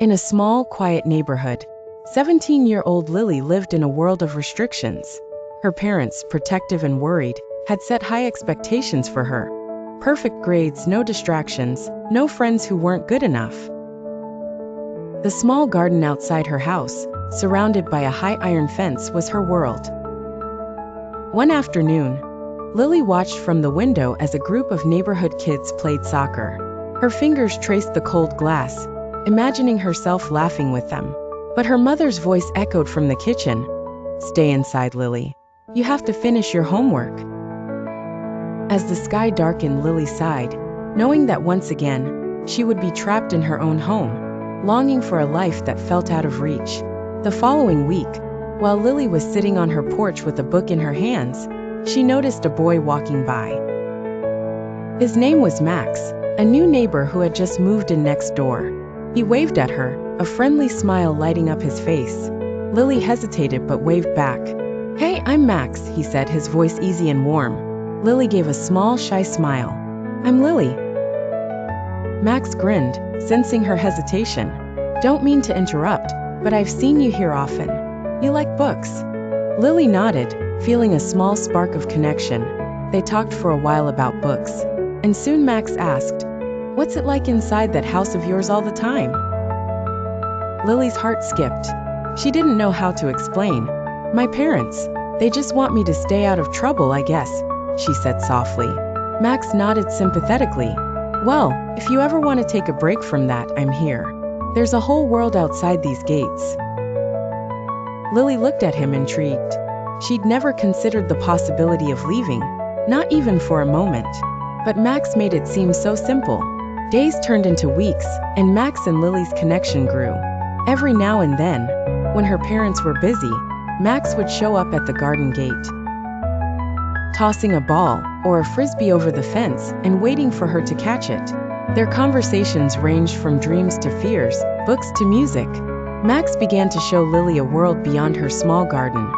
In a small, quiet neighborhood, 17-year-old Lily lived in a world of restrictions. Her parents, protective and worried, had set high expectations for her. Perfect grades, no distractions, no friends who weren't good enough. The small garden outside her house, surrounded by a high iron fence, was her world. One afternoon, Lily watched from the window as a group of neighborhood kids played soccer. Her fingers traced the cold glass, imagining herself laughing with them. But her mother's voice echoed from the kitchen. "Stay inside, Lily. You have to finish your homework." As the sky darkened, Lily sighed, knowing that once again, she would be trapped in her own home, longing for a life that felt out of reach. The following week, while Lily was sitting on her porch with a book in her hands, she noticed a boy walking by. His name was Max, a new neighbor who had just moved in next door. He waved at her, a friendly smile lighting up his face. Lily hesitated but waved back. "Hey, I'm Max," he said, his voice easy and warm. Lily gave a small, shy smile. "I'm Lily." Max grinned, sensing her hesitation. "Don't mean to interrupt, but I've seen you here often. You like books?" Lily nodded, feeling a small spark of connection. They talked for a while about books, and soon Max asked, "What's it like inside that house of yours all the time?" Lily's heart skipped. She didn't know how to explain. "My parents, they just want me to stay out of trouble, I guess," she said softly. Max nodded sympathetically. "Well, if you ever want to take a break from that, I'm here. There's a whole world outside these gates." Lily looked at him intrigued. She'd never considered the possibility of leaving, not even for a moment. But Max made it seem so simple. Days turned into weeks, and Max and Lily's connection grew. Every now and then, when her parents were busy, Max would show up at the garden gate, tossing a ball or a frisbee over the fence and waiting for her to catch it. Their conversations ranged from dreams to fears, books to music. Max began to show Lily a world beyond her small garden.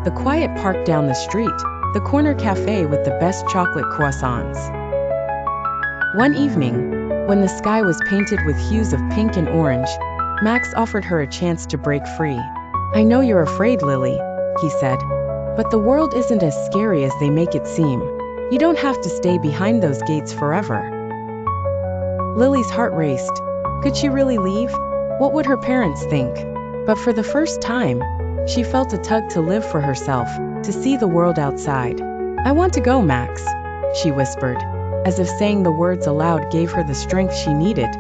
The quiet park down the street, the corner cafe with the best chocolate croissants. One evening, when the sky was painted with hues of pink and orange, Max offered her a chance to break free. "I know you're afraid, Lily," he said, "but the world isn't as scary as they make it seem. You don't have to stay behind those gates forever." Lily's heart raced. Could she really leave? What would her parents think? But for the first time, she felt a tug to live for herself, to see the world outside. "I want to go, Max," she whispered, as if saying the words aloud gave her the strength she needed.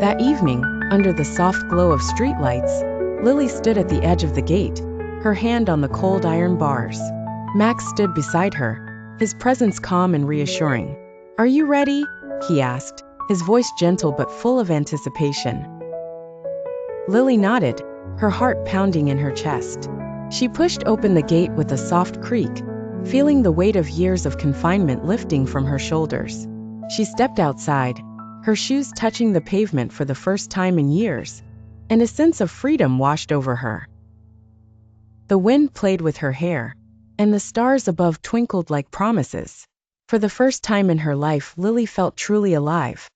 That evening, under the soft glow of streetlights, Lily stood at the edge of the gate, her hand on the cold iron bars. Max stood beside her, his presence calm and reassuring. "Are you ready?" he asked, his voice gentle but full of anticipation. Lily nodded, her heart pounding in her chest. She pushed open the gate with a soft creak, feeling the weight of years of confinement lifting from her shoulders. She stepped outside, her shoes touching the pavement for the first time in years, and a sense of freedom washed over her. The wind played with her hair, and the stars above twinkled like promises. For the first time in her life, Lily felt truly alive.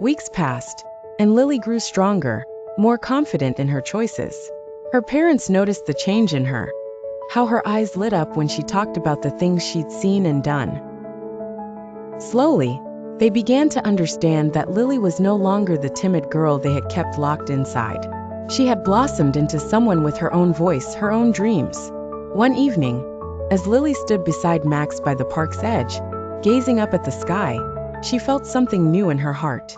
Weeks passed, and Lily grew stronger, more confident in her choices. Her parents noticed the change in her, how her eyes lit up when she talked about the things she'd seen and done. Slowly, they began to understand that Lily was no longer the timid girl they had kept locked inside. She had blossomed into someone with her own voice, her own dreams. One evening, as Lily stood beside Max by the park's edge, gazing up at the sky, she felt something new in her heart.